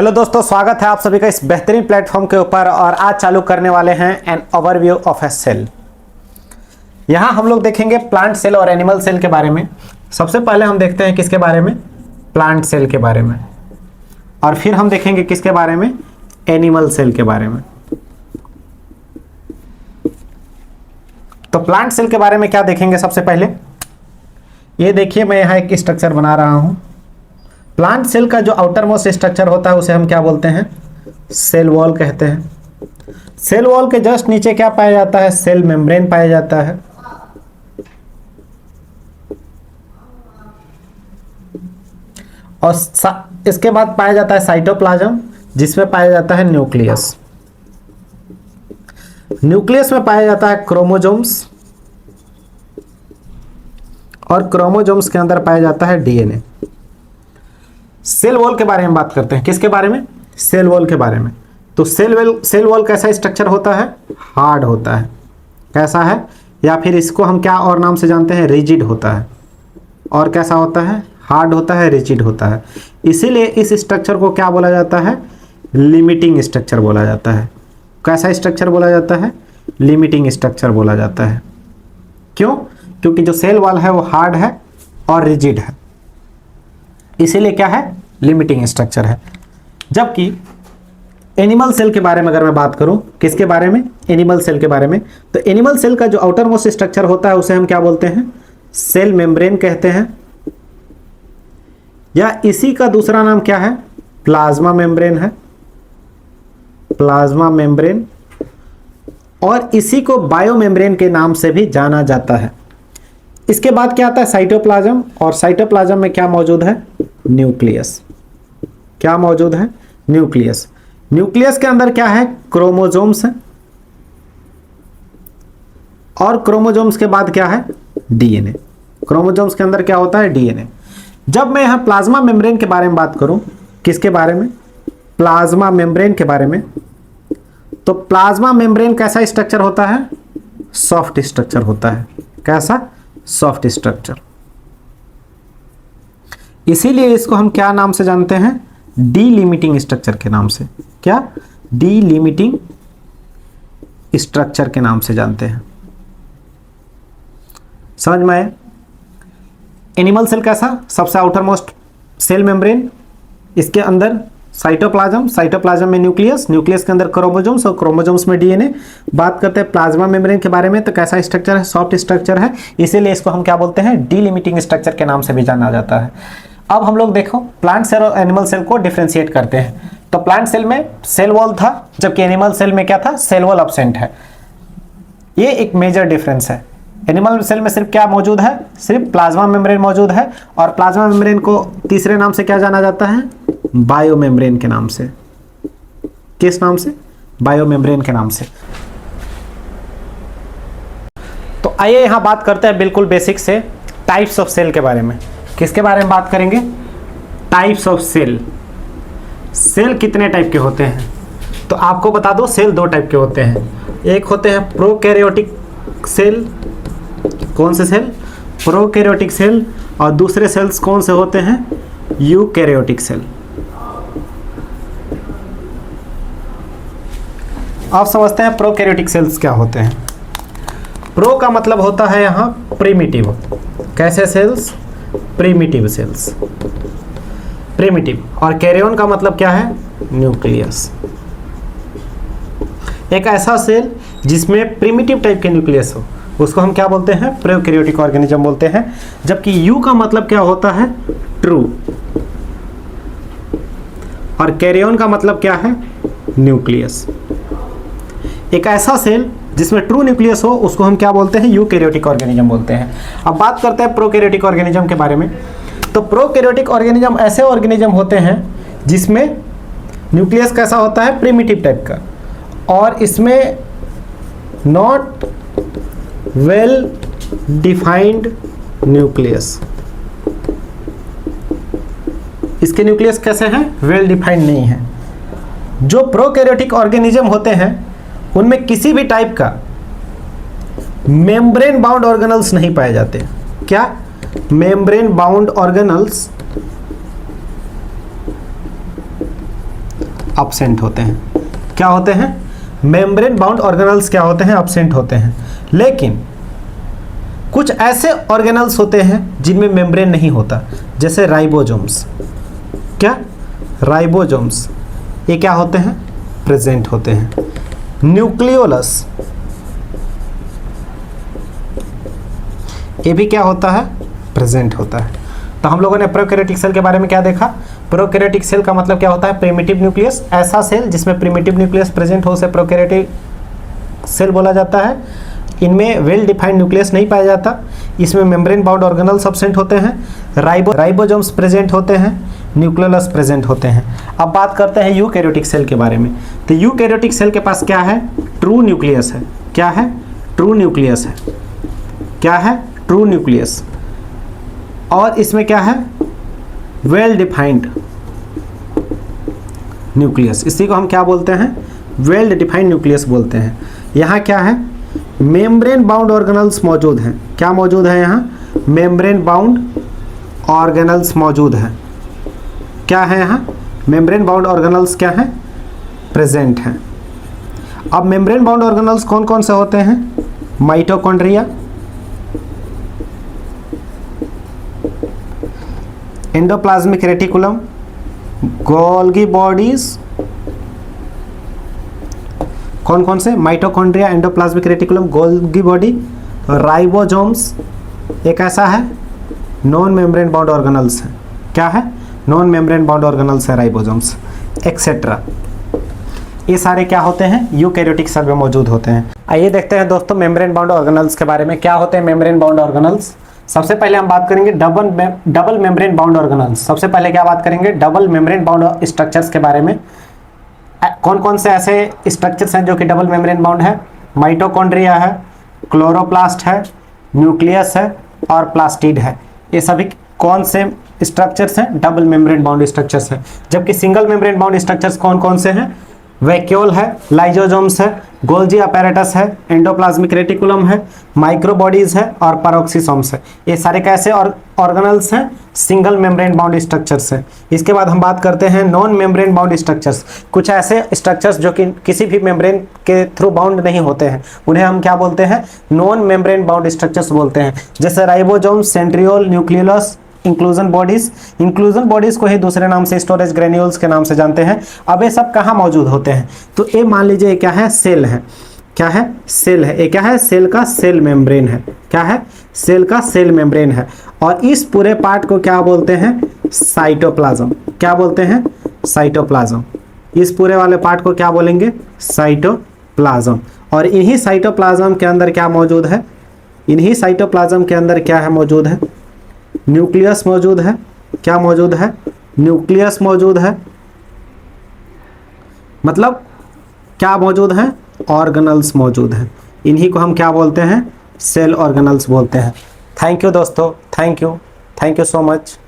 Hello दोस्तों, स्वागत है आप सभी का इस बेहतरीन प्लेटफॉर्म के ऊपर। और आज चालू करने वाले हैं an overview of a cell. यहां हम लोग देखेंगे प्लांट सेल और एनिमल सेल के बारे में। सबसे पहले हम देखते हैं किसके बारे में, प्लांट सेल के बारे में, और फिर हम देखेंगे किसके बारे में, एनिमल सेल के बारे में। तो प्लांट सेल के बारे में क्या देखेंगे, सबसे पहले ये देखिए, मैं यहां एक स्ट्रक्चर बना रहा हूं। प्लांट सेल का जो आउटर मोस्ट स्ट्रक्चर होता है उसे हम क्या बोलते हैं, सेल वॉल कहते हैं। सेल वॉल के जस्ट नीचे क्या पाया जाता है, सेल मेम्ब्रेन पाया जाता है। और इसके बाद पाया जाता है साइटोप्लाज्म, जिसमें पाया जाता है न्यूक्लियस। न्यूक्लियस में पाया जाता है क्रोमोजोम्स, और क्रोमोजोम्स के अंदर पाया जाता है डीएनए। सेल वॉल के बारे में बात करते हैं, किसके बारे में, सेल वॉल के बारे में। तो सेल वॉल कैसा स्ट्रक्चर होता है, हार्ड होता है। कैसा है, या फिर इसको हम क्या और नाम से जानते हैं, रिजिड होता है। और कैसा होता है, हार्ड होता है, रिजिड होता है। इसीलिए इस स्ट्रक्चर को क्या बोला जाता है, लिमिटिंग स्ट्रक्चर बोला जाता है। कैसा स्ट्रक्चर बोला जाता है, लिमिटिंग स्ट्रक्चर बोला जाता है। क्यों, क्योंकि जो सेल वॉल है वो हार्ड है और रिजिड है, इसीलिए क्या है, लिमिटिंग स्ट्रक्चर है। जबकि एनिमल सेल के बारे में अगर मैं बात करूं, किसके बारे में, एनिमल सेल के बारे में, तो एनिमल सेल का जो आउटर मोस्ट स्ट्रक्चर होता है उसे हम क्या बोलते हैं, सेल मेम्ब्रेन कहते हैं। या इसी का दूसरा नाम क्या है, प्लाज्मा मेम्ब्रेन है, प्लाज्मा मेम्ब्रेन। और इसी को बायो मेम्ब्रेन के नाम से भी जाना जाता है। इसके बाद क्या आता है, साइटोप्लाज्म। और साइटोप्लाज्म में क्या मौजूद है, न्यूक्लियस। क्या मौजूद है, न्यूक्लियस। न्यूक्लियस के अंदर क्या है, क्रोमोजोम्स है। और क्रोमोजोम्स के बाद क्या है, डीएनए। क्रोमोजोम्स के अंदर क्या होता है, डीएनए। जब मैं यहां प्लाज्मा मेम्ब्रेन के बारे में बात करूं, किसके बारे में, प्लाज्मा मेम्ब्रेन के बारे में, तो प्लाज्मा मेम्ब्रेन कैसा स्ट्रक्चर होता है, सॉफ्ट स्ट्रक्चर होता है। कैसा, सॉफ्ट स्ट्रक्चर। इसीलिए इसको हम क्या नाम से जानते हैं, डीलिमिटिंग स्ट्रक्चर के नाम से। क्या, डीलिमिटिंग स्ट्रक्चर के नाम से जानते हैं। समझ में आए। एनिमल सेल कैसा, सबसे आउटर मोस्ट सेल मेम्ब्रेन, इसके अंदर साइटोप्लाज्म, साइटोप्लाज्म में न्यूक्लियस, न्यूक्लियस के अंदर क्रोमोजोम्स, और क्रोमोजोम्स में डीएनए। बात करते हैं प्लाज्मा मेम्ब्रेन के बारे में, तो कैसा स्ट्रक्चर है, सॉफ्ट स्ट्रक्चर है। इसीलिए इसको हम क्या बोलते हैं, डीलिमिटिंग स्ट्रक्चर के नाम से भी जाना जाता है। अब हम लोग देखो प्लांट सेल और एनिमल सेल को डिफरेंशिएट करते हैं। तो प्लांट सेल में सेल वॉल था, जबकि एनिमल सेल में क्या था, सेल वॉल एब्सेंट है। ये एक मेजर डिफरेंस है। एनिमल सेल में सिर्फ क्या मौजूद है, सिर्फ प्लाज्मा मेम्ब्रेन मौजूद है। और प्लाज्मा मेम्ब्रेन को तीसरे नाम से क्या जाना जाता है, बायो मेम्ब्रेन के नाम से। किस नाम से, बायो मेम्ब्रेन के नाम से। तो आइए यहां बात करते हैं बिल्कुल बेसिक से टाइप्स ऑफ सेल के बारे में। किसके बारे में बात करेंगे, टाइप्स ऑफ सेल। सेल कितने टाइप के होते हैं, तो आपको बता दो, सेल दो टाइप के होते हैं। एक होते हैं प्रोकैरियोटिक सेल। कौन से सेल, प्रोकैरियोटिक सेल। और दूसरे सेल्स कौन से होते हैं, यूकैरियोटिक सेल। आप समझते हैं प्रोकैरियोटिक सेल्स क्या होते हैं। प्रो का मतलब होता है यहां प्रिमिटिव। कैसे सेल्स, प्रिमिटिव सेल्स, प्रिमिटिव। और कैरियन का मतलब क्या है, न्यूक्लियस। एक ऐसा सेल जिसमें प्रिमिटिव टाइप के न्यूक्लियस हो, उसको हम क्या बोलते हैं, प्रोकैरियोटिक ऑर्गेनिज्म बोलते हैं। जबकि यू का मतलब क्या होता है, ट्रू। और कैरियन का मतलब क्या है, न्यूक्लियस। एक ऐसा सेल जिसमें ट्रू न्यूक्लियस हो, उसको हम क्या बोलते हैं, यूकैरियोटिक ऑर्गेनिज्म बोलते हैं। अब बात करते हैं प्रोकैरियोटिक ऑर्गेनिज्म के बारे में। तो प्रोकैरियोटिक ऑर्गेनिज्म ऐसे ऑर्गेनिज्म होते हैं जिसमें न्यूक्लियस कैसा होता है, प्रिमिटिव टाइप का। और इसमें नॉट वेल डिफाइंड न्यूक्लियस। इसके न्यूक्लियस कैसे हैं, वेल डिफाइंड नहीं है। जो प्रोकैरियोटिक ऑर्गेनिज्म होते हैं उनमें किसी भी टाइप का मेम्ब्रेन बाउंड ऑर्गेनल्स नहीं पाए जाते। क्या, मेम्ब्रेन बाउंड ऑर्गेनल्स absent होते हैं। क्या होते हैं? मेम्ब्रेन बाउंड ऑर्गेनल्स क्या होते हैं? absent होते हैं। लेकिन कुछ ऐसे ऑर्गेनल्स होते हैं जिनमें मेम्ब्रेन नहीं होता, जैसे राइबोसोम्स। क्या? राइबोसोम्स, ये क्या होते हैं? प्रेजेंट होते हैं। न्यूक्लियोलस, ये भी क्या होता है? प्रेजेंट होता है। तो हम लोगों ने प्रोकैरियोटिक सेल के बारे में क्या देखा? प्रोकैरियोटिक सेल का मतलब क्या होता है? Primitive nucleus. ऐसा सेल जिसमें प्रिमिटिव न्यूक्लियस प्रेजेंट हो उसे प्रोकैरियोटिक सेल बोला जाता है। इनमें वेल डिफाइंड न्यूक्लियस नहीं पाया जाता। इसमें मेम्ब्रेन बाउंड ऑर्गेनल्स एब्सेंट होते हैं, राइबोसोम्स प्रेजेंट होते हैं, न्यूक्लियोलस प्रेजेंट होते हैं। अब बात करते हैं यूकैरियोटिक सेल के बारे में। तो यूकैरियोटिक सेल के पास क्या है? ट्रू न्यूक्लियस है। क्या है? ट्रू न्यूक्लियस है। क्या है? True nucleus. और इसमें क्या है? Well defined nucleus. इसी को हम क्या बोलते हैं? वेल डिफाइंड न्यूक्लियस बोलते हैं। यहाँ क्या है? मेम्ब्रेन बाउंड ऑर्गेनल्स मौजूद हैं। क्या मौजूद है यहाँ? मेम्ब्रेन बाउंड ऑर्गेनल्स मौजूद हैं। क्या है यहाँ? मेम्ब्रेन बाउंड ऑर्गेनल्स क्या है? प्रेजेंट हैं। अब मेम्ब्रेन बाउंड ऑर्गेनल्स कौन कौन से होते हैं? Mitochondria, endoplasmic reticulum, Golgi bodies. कौन कौन से? Mitochondria, endoplasmic reticulum, Golgi body, ribosomes. एक ऐसा है नॉन मेम्ब्रेन बाउंड ऑर्गेनल्स है। क्या है? नॉन मेम्ब्रेन बाउंड ऑर्गेनल्स है, राइबोसोम्स एक्सेट्रा। ये सारे क्या होते हैं? यूकैरियोटिक सेल में मौजूद होते हैं। आइए देखते हैं दोस्तों मेम्ब्रेन बाउंड ऑर्गेनल्स के बारे में। क्या होते हैं मेम्ब्रेन बाउंड ऑर्गेनल्स? सबसे पहले हम बात करेंगे डबल मेम्ब्रेन बाउंड ऑर्गेनल्स। सबसे पहले क्या बात करेंगे? डबल मेम्ब्रेन बाउंड स्ट्रक्चर्स के बारे में। कौन कौन से ऐसे स्ट्रक्चर्स हैं जो कि डबल मेम्ब्रेन बाउंड है? माइटोकॉन्ड्रिया है, क्लोरोप्लास्ट है, न्यूक्लियस है और प्लास्टिड है। ये सभी कौन से स्ट्रक्चर्स हैं? डबल मेम्ब्रेन बाउंड स्ट्रक्चर्स हैं। जबकि सिंगल मेम्ब्रेन बाउंड स्ट्रक्चर्स कौन कौन से हैं? वैक्यूल है, लाइजोसोम्स है, गोल्जी अपैरेटस है, एंडोप्लाज्मिक रेटिकुलम है, माइक्रोबॉडीज है और पैरोक्सिसोम्स है। ये सारे कैसे ऑर्गेनल्स हैं? सिंगल मेम्ब्रेन बाउंड स्ट्रक्चर्स हैं। इसके बाद हम बात करते हैं नॉन मेम्ब्रेन बाउंड स्ट्रक्चर्स। कुछ ऐसे स्ट्रक्चर्स जो कि किसी भी मेम्ब्रेन के थ्रू बाउंड नहीं होते हैं, उन्हें हम क्या बोलते हैं? नॉन मेम्ब्रेन बाउंड स्ट्रक्चर्स बोलते हैं। जैसे ribosomes, centriole, nucleolus, inclusion bodies को ही दूसरे नाम से स्टोरेज ग्रेन्यूल्स के नाम से जानते हैं। अब ये सब कहाँ मौजूद होते हैं? तो ये मान लीजिए क्या है? सेल है। क्या है? सेल है। ये क्या है? सेल का सेल मेम्ब्रेन है। क्या है? सेल का सेल मेम्ब्रेन है। और इस पूरे पार्ट को क्या बोलते हैं? साइटोप्लाज्म। क्या बोलते हैं? साइटोप्लाज्म। इस पूरे वाले पार्ट को क्या बोलेंगे? साइटोप्लाज्म। और इन्हीं साइटोप्लाज्म के अंदर क्या मौजूद है? इन्हीं साइटोप्लाज्म के अंदर क्या है मौजूद है? न्यूक्लियस मौजूद है। क्या मौजूद है? न्यूक्लियस मौजूद है। मतलब क्या मौजूद है? ऑर्गेनल्स मौजूद हैं। इन्हीं को हम क्या बोलते हैं? सेल ऑर्गेनल्स बोलते हैं। थैंक यू दोस्तों, थैंक यू सो मच।